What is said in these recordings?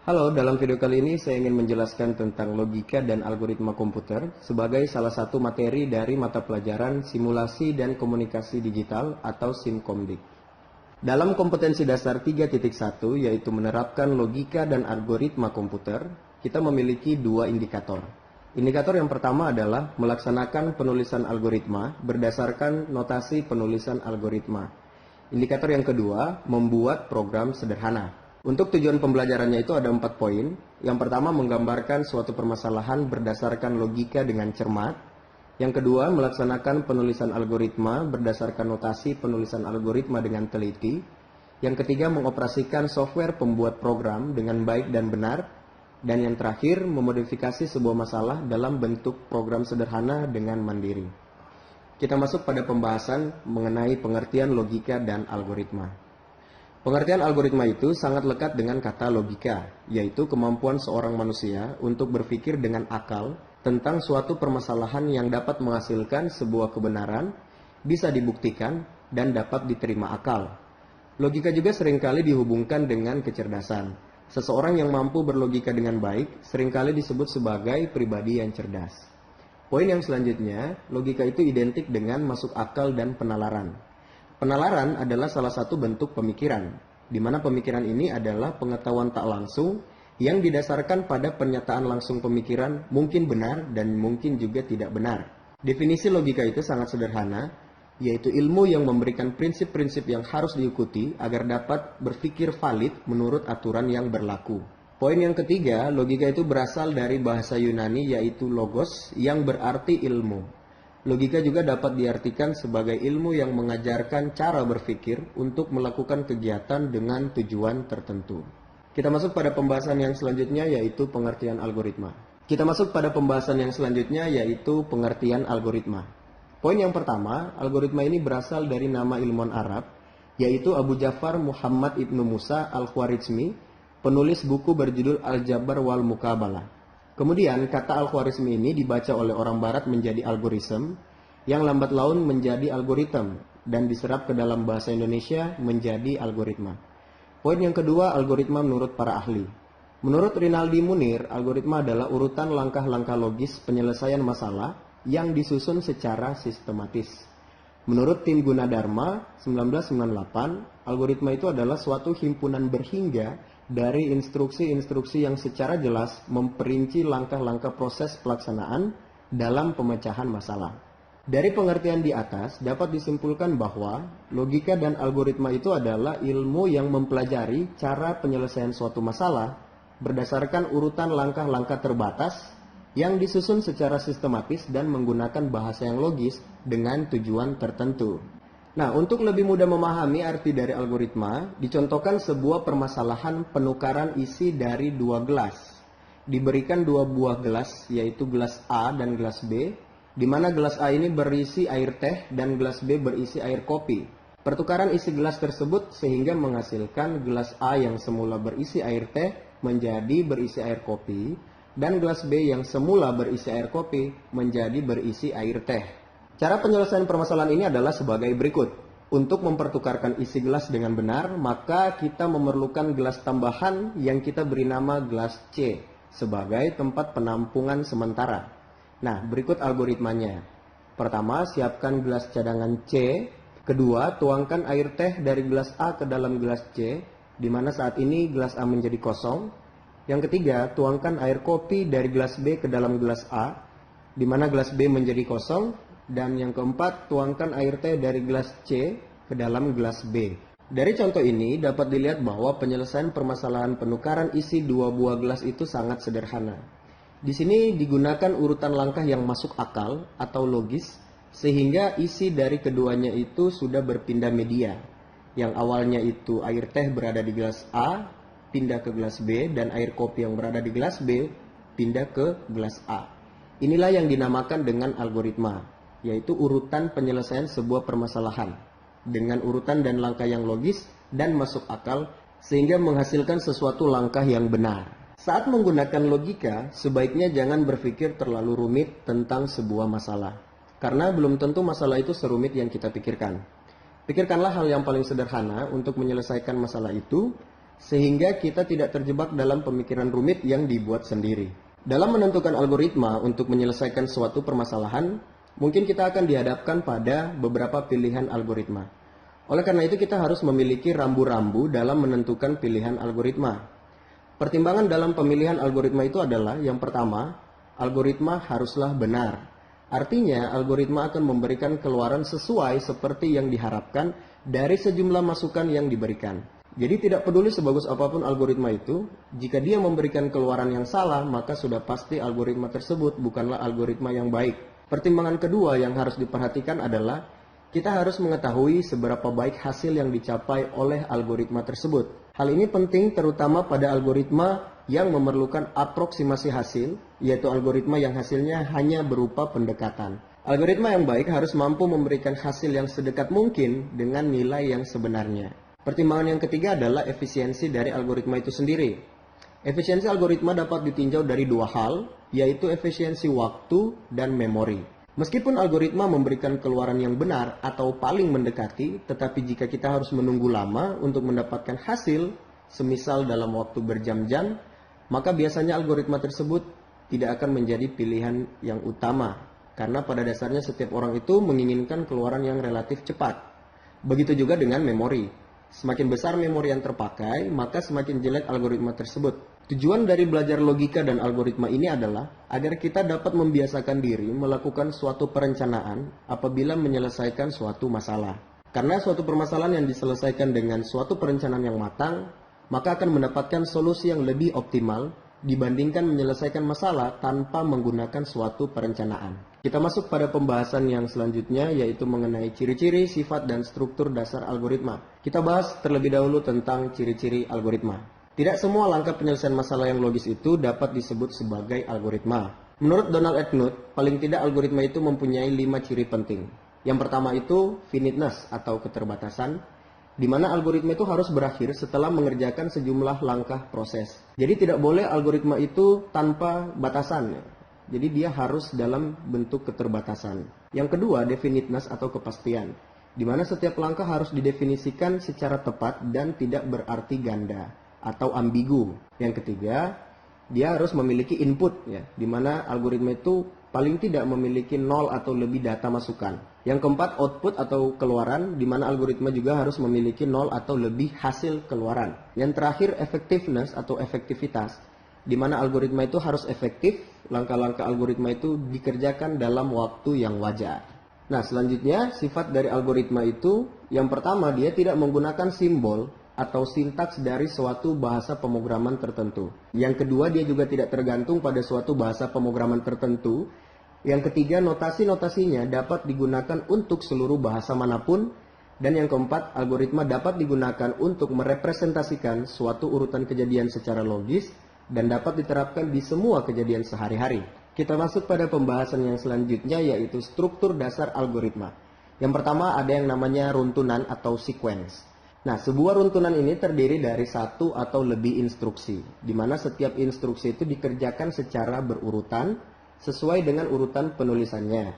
Halo, dalam video kali ini saya ingin menjelaskan tentang logika dan algoritma komputer sebagai salah satu materi dari mata pelajaran Simulasi dan Komunikasi Digital atau SIMKOMDIK. Dalam kompetensi dasar 3.1 yaitu menerapkan logika dan algoritma komputer, kita memiliki dua indikator. Indikator yang pertama adalah melaksanakan penulisan algoritma berdasarkan notasi penulisan algoritma. Indikator yang kedua, membuat program sederhana. Untuk tujuan pembelajarannya itu ada 4 poin. Yang pertama, menggambarkan suatu permasalahan berdasarkan logika dengan cermat. Yang kedua, melaksanakan penulisan algoritma berdasarkan notasi penulisan algoritma dengan teliti. Yang ketiga, mengoperasikan software pembuat program dengan baik dan benar. Dan yang terakhir, memodifikasi sebuah masalah dalam bentuk program sederhana dengan mandiri. Kita masuk pada pembahasan mengenai pengertian logika dan algoritma. Pengertian algoritma itu sangat lekat dengan kata logika, yaitu kemampuan seorang manusia untuk berpikir dengan akal tentang suatu permasalahan yang dapat menghasilkan sebuah kebenaran, bisa dibuktikan, dan dapat diterima akal. Logika juga seringkali dihubungkan dengan kecerdasan. Seseorang yang mampu berlogika dengan baik seringkali disebut sebagai pribadi yang cerdas. Poin yang selanjutnya, logika itu identik dengan masuk akal dan penalaran. Penalaran adalah salah satu bentuk pemikiran, di mana pemikiran ini adalah pengetahuan tak langsung yang didasarkan pada pernyataan langsung pemikiran mungkin benar dan mungkin juga tidak benar. Definisi logika itu sangat sederhana, yaitu ilmu yang memberikan prinsip-prinsip yang harus diikuti agar dapat berpikir valid menurut aturan yang berlaku. Poin yang ketiga, logika itu berasal dari bahasa Yunani yaitu logos yang berarti ilmu. Logika juga dapat diartikan sebagai ilmu yang mengajarkan cara berpikir untuk melakukan kegiatan dengan tujuan tertentu. Kita masuk pada pembahasan yang selanjutnya yaitu pengertian algoritma. Poin yang pertama, algoritma ini berasal dari nama ilmuwan Arab, yaitu Abu Ja'far Muhammad Ibnu Musa Al-Khwarizmi, penulis buku berjudul Al-Jabar wal Muqabalah. Kemudian, kata Al-Khwarizmi ini dibaca oleh orang barat menjadi algoritm, yang lambat laun menjadi algoritm, dan diserap ke dalam bahasa Indonesia menjadi algoritma. Poin yang kedua, algoritma menurut para ahli. Menurut Rinaldi Munir, algoritma adalah urutan langkah-langkah logis penyelesaian masalah yang disusun secara sistematis. Menurut Tim Gunadarma 1998, algoritma itu adalah suatu himpunan berhingga dari instruksi-instruksi yang secara jelas memperinci langkah-langkah proses pelaksanaan dalam pemecahan masalah. Dari pengertian di atas dapat disimpulkan bahwa logika dan algoritma itu adalah ilmu yang mempelajari cara penyelesaian suatu masalah berdasarkan urutan langkah-langkah terbatas yang disusun secara sistematis dan menggunakan bahasa yang logis dengan tujuan tertentu. Nah, untuk lebih mudah memahami arti dari algoritma, dicontohkan sebuah permasalahan penukaran isi dari dua gelas. Diberikan dua buah gelas, yaitu gelas A dan gelas B, di mana gelas A ini berisi air teh dan gelas B berisi air kopi. Pertukaran isi gelas tersebut sehingga menghasilkan gelas A yang semula berisi air teh menjadi berisi air kopi, dan gelas B yang semula berisi air kopi menjadi berisi air teh. Cara penyelesaian permasalahan ini adalah sebagai berikut. Untuk mempertukarkan isi gelas dengan benar, maka kita memerlukan gelas tambahan yang kita beri nama gelas C sebagai tempat penampungan sementara. Nah, berikut algoritmanya. Pertama, siapkan gelas cadangan C. Kedua, tuangkan air teh dari gelas A ke dalam gelas C, di mana saat ini gelas A menjadi kosong. Yang ketiga, tuangkan air kopi dari gelas B ke dalam gelas A, di mana gelas B menjadi kosong. Dan yang keempat, tuangkan air teh dari gelas C ke dalam gelas B. Dari contoh ini dapat dilihat bahwa penyelesaian permasalahan penukaran isi dua buah gelas itu sangat sederhana. Di sini digunakan urutan langkah yang masuk akal atau logis, sehingga isi dari keduanya itu sudah berpindah media. Yang awalnya itu air teh berada di gelas A, pindah ke gelas B, dan air kopi yang berada di gelas B, pindah ke gelas A. Inilah yang dinamakan dengan algoritma, yaitu urutan penyelesaian sebuah permasalahan dengan urutan dan langkah yang logis dan masuk akal sehingga menghasilkan sesuatu langkah yang benar. Saat menggunakan logika, sebaiknya jangan berpikir terlalu rumit tentang sebuah masalah, karena belum tentu masalah itu serumit yang kita pikirkan. Pikirkanlah hal yang paling sederhana untuk menyelesaikan masalah itu sehingga kita tidak terjebak dalam pemikiran rumit yang dibuat sendiri. Dalam menentukan algoritma untuk menyelesaikan suatu permasalahan, mungkin kita akan dihadapkan pada beberapa pilihan algoritma. Oleh karena itu kita harus memiliki rambu-rambu dalam menentukan pilihan algoritma. Pertimbangan dalam pemilihan algoritma itu adalah yang pertama, algoritma haruslah benar. Artinya, algoritma akan memberikan keluaran sesuai seperti yang diharapkan dari sejumlah masukan yang diberikan. Jadi tidak peduli sebagus apapun algoritma itu, jika dia memberikan keluaran yang salah, maka sudah pasti algoritma tersebut bukanlah algoritma yang baik. Pertimbangan kedua yang harus diperhatikan adalah kita harus mengetahui seberapa baik hasil yang dicapai oleh algoritma tersebut. Hal ini penting terutama pada algoritma yang memerlukan aproksimasi hasil, yaitu algoritma yang hasilnya hanya berupa pendekatan. Algoritma yang baik harus mampu memberikan hasil yang sedekat mungkin dengan nilai yang sebenarnya. Pertimbangan yang ketiga adalah efisiensi dari algoritma itu sendiri. Efisiensi algoritma dapat ditinjau dari dua hal, yaitu efisiensi waktu dan memori. Meskipun algoritma memberikan keluaran yang benar atau paling mendekati, tetapi jika kita harus menunggu lama untuk mendapatkan hasil, semisal dalam waktu berjam-jam, maka biasanya algoritma tersebut tidak akan menjadi pilihan yang utama. Karena pada dasarnya setiap orang itu menginginkan keluaran yang relatif cepat. Begitu juga dengan memori. Semakin besar memori yang terpakai, maka semakin jelek algoritma tersebut. Tujuan dari belajar logika dan algoritma ini adalah agar kita dapat membiasakan diri melakukan suatu perencanaan apabila menyelesaikan suatu masalah. Karena suatu permasalahan yang diselesaikan dengan suatu perencanaan yang matang, maka akan mendapatkan solusi yang lebih optimal dibandingkan menyelesaikan masalah tanpa menggunakan suatu perencanaan. Kita masuk pada pembahasan yang selanjutnya, yaitu mengenai ciri-ciri, sifat, dan struktur dasar algoritma. Kita bahas terlebih dahulu tentang ciri-ciri algoritma. Tidak semua langkah penyelesaian masalah yang logis itu dapat disebut sebagai algoritma. Menurut Donald E. Knuth, paling tidak algoritma itu mempunyai 5 ciri penting. Yang pertama itu finiteness atau keterbatasan, di mana algoritma itu harus berakhir setelah mengerjakan sejumlah langkah proses. Jadi tidak boleh algoritma itu tanpa batasan. Jadi dia harus dalam bentuk keterbatasan. Yang kedua, definiteness atau kepastian, di mana setiap langkah harus didefinisikan secara tepat dan tidak berarti ganda atau ambigu. Yang ketiga, dia harus memiliki input, ya, di mana algoritma itu paling tidak memiliki 0 atau lebih data masukan. Yang keempat, output atau keluaran, di mana algoritma juga harus memiliki 0 atau lebih hasil keluaran. Yang terakhir, effectiveness atau efektivitas, di mana algoritma itu harus efektif, langkah-langkah algoritma itu dikerjakan dalam waktu yang wajar. Nah, selanjutnya sifat dari algoritma itu, yang pertama, dia tidak menggunakan simbol atau sintaks dari suatu bahasa pemrograman tertentu. Yang kedua, dia juga tidak tergantung pada suatu bahasa pemrograman tertentu. Yang ketiga, notasi-notasinya dapat digunakan untuk seluruh bahasa manapun. Dan yang keempat, algoritma dapat digunakan untuk merepresentasikan suatu urutan kejadian secara logis dan dapat diterapkan di semua kejadian sehari-hari. Kita masuk pada pembahasan yang selanjutnya, yaitu struktur dasar algoritma. Yang pertama, ada yang namanya runtunan atau sequence. Nah, sebuah runtunan ini terdiri dari satu atau lebih instruksi, di mana setiap instruksi itu dikerjakan secara berurutan sesuai dengan urutan penulisannya.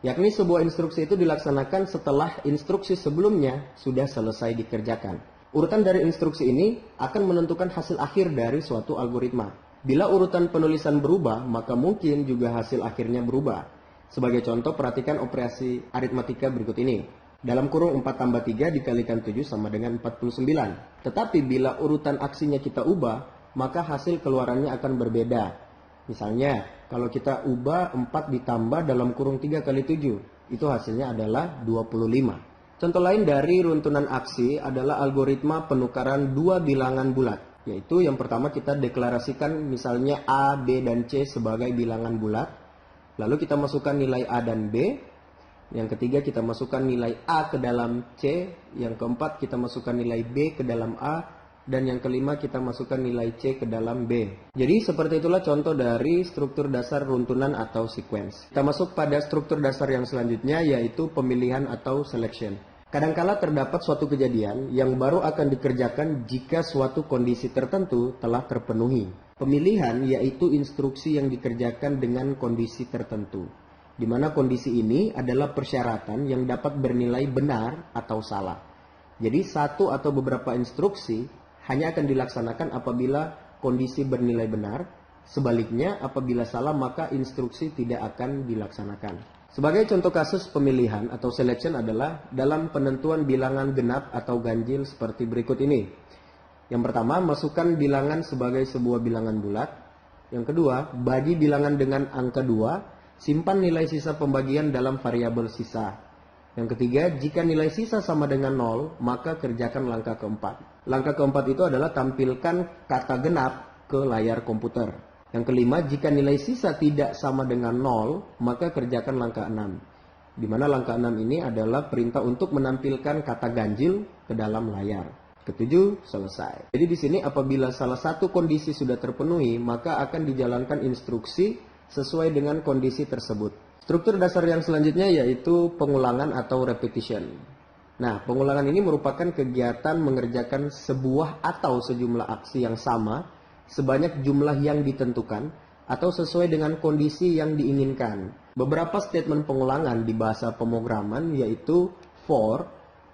Yakni sebuah instruksi itu dilaksanakan setelah instruksi sebelumnya sudah selesai dikerjakan. Urutan dari instruksi ini akan menentukan hasil akhir dari suatu algoritma. Bila urutan penulisan berubah, maka mungkin juga hasil akhirnya berubah. Sebagai contoh, perhatikan operasi aritmatika berikut ini. Dalam kurung 4 tambah 3 dikalikan 7 sama dengan 49. Tetapi bila urutan aksinya kita ubah, maka hasil keluarannya akan berbeda. Misalnya, kalau kita ubah 4 ditambah dalam kurung 3 kali 7, itu hasilnya adalah 25. Contoh lain dari runtunan aksi adalah algoritma penukaran dua bilangan bulat. Yaitu yang pertama kita deklarasikan misalnya A, B, dan C sebagai bilangan bulat. Lalu kita masukkan nilai A dan B. Yang ketiga kita masukkan nilai A ke dalam C, yang keempat kita masukkan nilai B ke dalam A, dan yang kelima kita masukkan nilai C ke dalam B. Jadi seperti itulah contoh dari struktur dasar runtunan atau sequence. Kita masuk pada struktur dasar yang selanjutnya, yaitu pemilihan atau selection. Kadangkala terdapat suatu kejadian yang baru akan dikerjakan jika suatu kondisi tertentu telah terpenuhi. Pemilihan yaitu instruksi yang dikerjakan dengan kondisi tertentu, di mana kondisi ini adalah persyaratan yang dapat bernilai benar atau salah. Jadi satu atau beberapa instruksi hanya akan dilaksanakan apabila kondisi bernilai benar. Sebaliknya, apabila salah maka instruksi tidak akan dilaksanakan. Sebagai contoh kasus pemilihan atau selection adalah dalam penentuan bilangan genap atau ganjil seperti berikut ini. Yang pertama, masukkan bilangan sebagai sebuah bilangan bulat. Yang kedua, bagi bilangan dengan angka 2, simpan nilai sisa pembagian dalam variabel sisa. Yang ketiga, jika nilai sisa sama dengan 0, maka kerjakan langkah keempat. Langkah keempat itu adalah tampilkan kata genap ke layar komputer. Yang kelima, jika nilai sisa tidak sama dengan 0, maka kerjakan langkah 6. Di mana langkah 6 ini adalah perintah untuk menampilkan kata ganjil ke dalam layar. Ketujuh, selesai. Jadi di sini apabila salah satu kondisi sudah terpenuhi, maka akan dijalankan instruksi sesuai dengan kondisi tersebut. Struktur dasar yang selanjutnya yaitu pengulangan atau repetition. Nah, pengulangan ini merupakan kegiatan mengerjakan sebuah atau sejumlah aksi yang sama sebanyak jumlah yang ditentukan atau sesuai dengan kondisi yang diinginkan. Beberapa statement pengulangan di bahasa pemrograman yaitu for,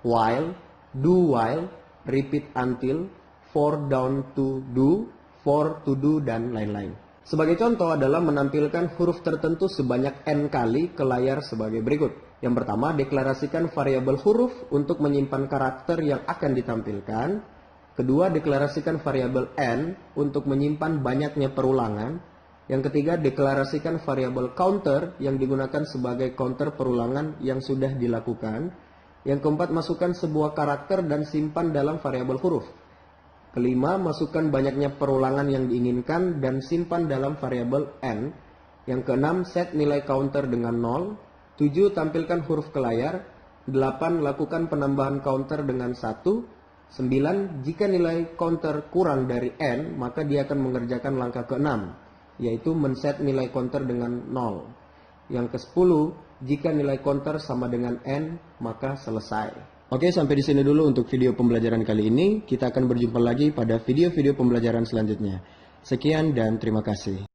while, do while, repeat until, for down to do, for to do, dan lain-lain. Sebagai contoh adalah menampilkan huruf tertentu sebanyak n kali ke layar sebagai berikut. Yang pertama, deklarasikan variabel huruf untuk menyimpan karakter yang akan ditampilkan. Kedua, deklarasikan variabel n untuk menyimpan banyaknya perulangan. Yang ketiga, deklarasikan variabel counter yang digunakan sebagai counter perulangan yang sudah dilakukan. Yang keempat, masukkan sebuah karakter dan simpan dalam variabel huruf. Kelima, masukkan banyaknya perulangan yang diinginkan dan simpan dalam variabel n. Yang keenam, set nilai counter dengan 0. 7, tampilkan huruf ke layar. 8, lakukan penambahan counter dengan 1. 9, jika nilai counter kurang dari n, maka dia akan mengerjakan langkah ke-6, yaitu men-set nilai counter dengan 0. Yang ke-10, jika nilai counter sama dengan n, maka selesai. Oke, sampai di sini dulu untuk video pembelajaran kali ini. Kita akan berjumpa lagi pada video-video pembelajaran selanjutnya. Sekian dan terima kasih.